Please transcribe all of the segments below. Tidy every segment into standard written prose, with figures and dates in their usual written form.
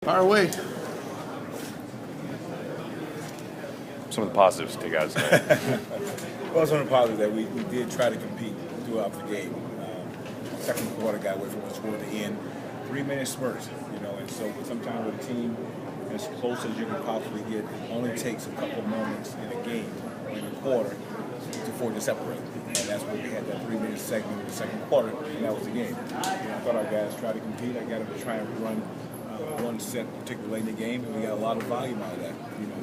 Fire away. Some of the positives to take out of today. Well, some of the positives that we did try to compete throughout the game. Second quarter got away from us toward the end. 3-minute spurts, and so sometimes with a team as close as you can possibly get, it only takes a couple moments in a game, in a quarter, for it to separate. And that's what we had, that 3-minute segment in the second quarter, and that was the game. I thought our guys tried to compete. I got them to try and run one set, particularly late in the game, and we got a lot of volume out of that.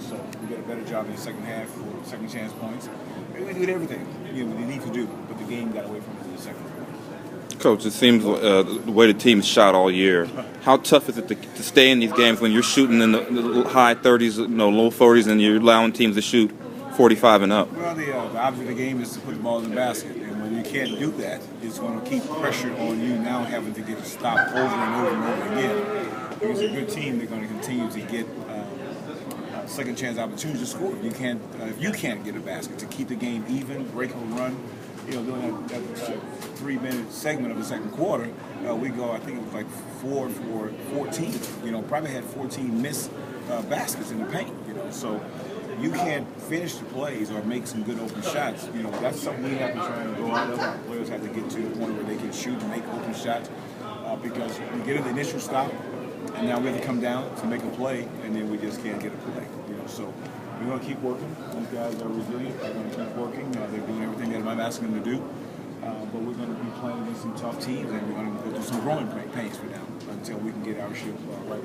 So we did a better job in the second half for second chance points. And we did everything we need to do, but the game got away from us in the second quarter. Coach, it seems the way the team's shot all year. How tough is it to stay in these games when you're shooting in the high 30s, low 40s, and you're allowing teams to shoot 45 and up? Well, the object of the game is to put the ball in the basket, and when you can't do that, it's going to keep pressure on you now having to get a stop over and over and over again. Because a good team, they're going to continue to get second chance opportunities to score. If you can't get a basket to keep the game even, break a run. During that 3-minute segment of the second quarter, we go, I think it was like 4 for 14. Probably had 14 missed baskets in the paint. So you can't finish the plays or make some good open shots. That's something we have to try and go out of. Our players have to get to the point where they can shoot and make open shots because we get an initial stop, and now we have to come down to make a play, and then we just can't get a play. So we're going to keep working. These guys are resilient. They're going to keep working. They're doing everything that I'm asking them to do. But we're going to be playing against some tough teams, and we're going to go through some growing pains for now until we can get our ship right.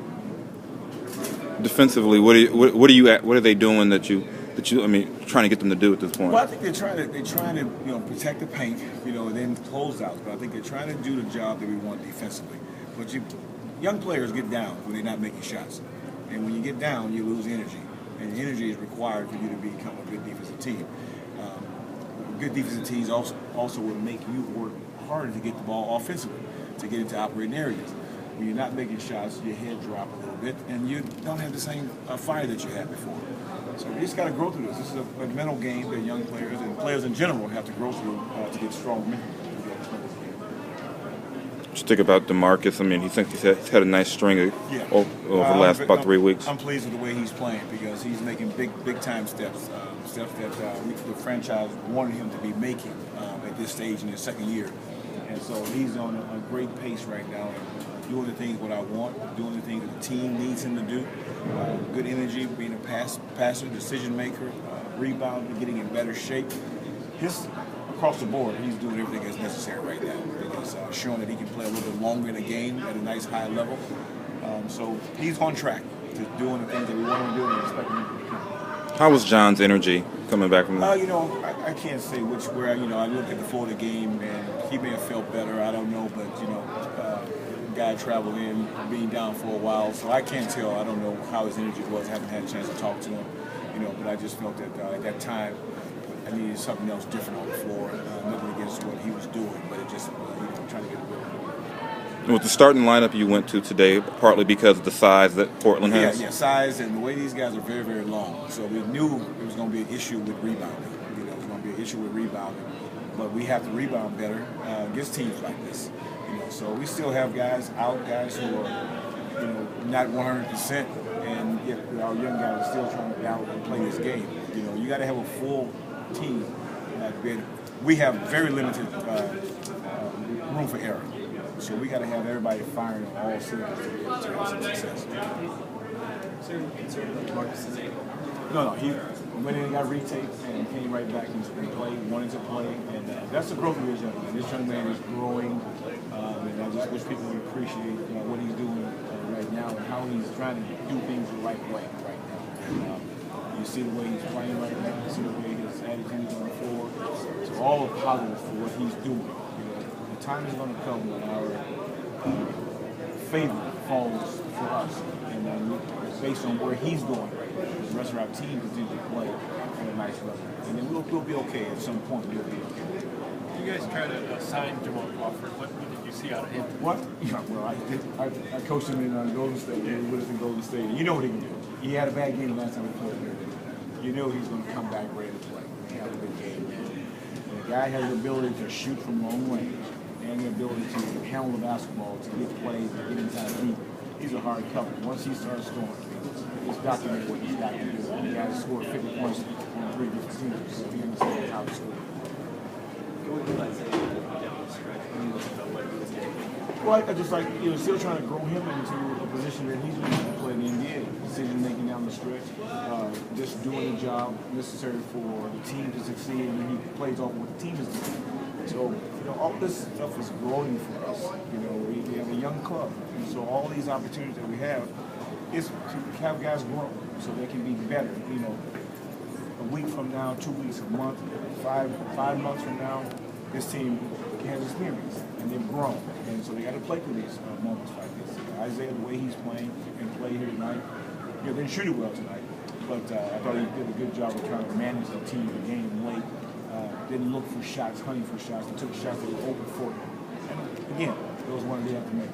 Defensively, what are they doing that you trying to get them to do at this point? Well, I think they're trying to protect the paint, and then close out. But I think they're trying to do the job that we want defensively. But young players get down when they're not making shots, and when you get down, you lose energy. And energy is required for you to become a good defensive team. Good defensive teams also will make you work harder to get the ball offensively, to get into operating areas. When you're not making shots, your head drop a little bit, and you don't have the same fire that you had before. So we just got to grow through this. This is a mental game that young players and players in general have to grow through to get strong mentally. What you think about DeMarcus? He thinks he's had a nice string over the last about 3 weeks. I'm pleased with the way he's playing because he's making big time steps, steps that the franchise wanted him to be making at this stage in his second year. And so he's on a great pace right now, doing the things what I want, doing the things that the team needs him to do. Good energy, being a passer, decision maker, rebounding, getting in better shape. Across the board, he's doing everything that's necessary right now. He's showing that he can play a little bit longer in the game at a nice high level. So he's on track to doing the things that we want him to do and expect him to become. How was John's energy coming back from that? I can't say where. I looked at the Florida game and he may have felt better. I don't know, but guy traveled in, being down for a while, so I can't tell. I don't know how his energy was. I haven't had a chance to talk to him, but I just felt that at that time I needed something else different on the floor. Nothing against what he was doing, but it just trying to get a grip. With the starting lineup you went to today, partly because of the size that Portland has? Yeah, size and the way these guys are very, very long. So we knew it was going to be an issue with rebounding. It was going to be an issue with rebounding. But we have to rebound better against teams like this. So we still have guys who are, not 100%, and yet our young guys are still trying to battle and play this game. You got to have a full team. We have very limited room for error. So we got to have everybody firing on all cylinders to have some success. Is there any concern about Marcus's ankle? No. He went in and got retaked and came right back and played, wanted to play. And that's the growth of this young man. This young man is growing. And I just wish people would appreciate what he's doing right now and how he's trying to do things the right way right now. You see the way he's playing right now. You see the way his attitude is on the floor. So all are positive for what he's doing. The time is going to come when our favor falls for us. And based on where he's going right now, the rest of our team continues to play at a nice level. And then we'll be okay at some point. We'll be okay. You guys try to sign Jamal Crawford. What did you see out of him? What? Yeah, well, I coached him in Golden State. He was in Golden State. And you know what he can do. He had a bad game the last time he played here. You know he's going to come back ready to play. He had a good game. And the guy has the ability to shoot from long range and the ability to handle the basketball, to get plays, to get inside deep. he's a hard cover. Once he starts scoring, it's documented what he's got to do. He has scored 50 points on 3 different teams, so he understands how to score. Well, I just like, still trying to grow him into a position that he's going to play in the NBA. Decision making down the stretch, just doing the job necessary for the team to succeed, and he plays off what the team is doing. So, all this stuff is growing for us. We have a young club, and so all these opportunities that we have is to have guys grow so they can be better. A week from now, 2 weeks, a month, five months from now, this team has experience and they've grown, and so they got to play through these moments like this. Isaiah, the way he's playing and play here tonight, they didn't shoot it well tonight, but I thought he did a good job of trying to manage the team, the game late. Didn't look for shots, hunting for shots. He took shots that were open for him. And again, those ones they have to make.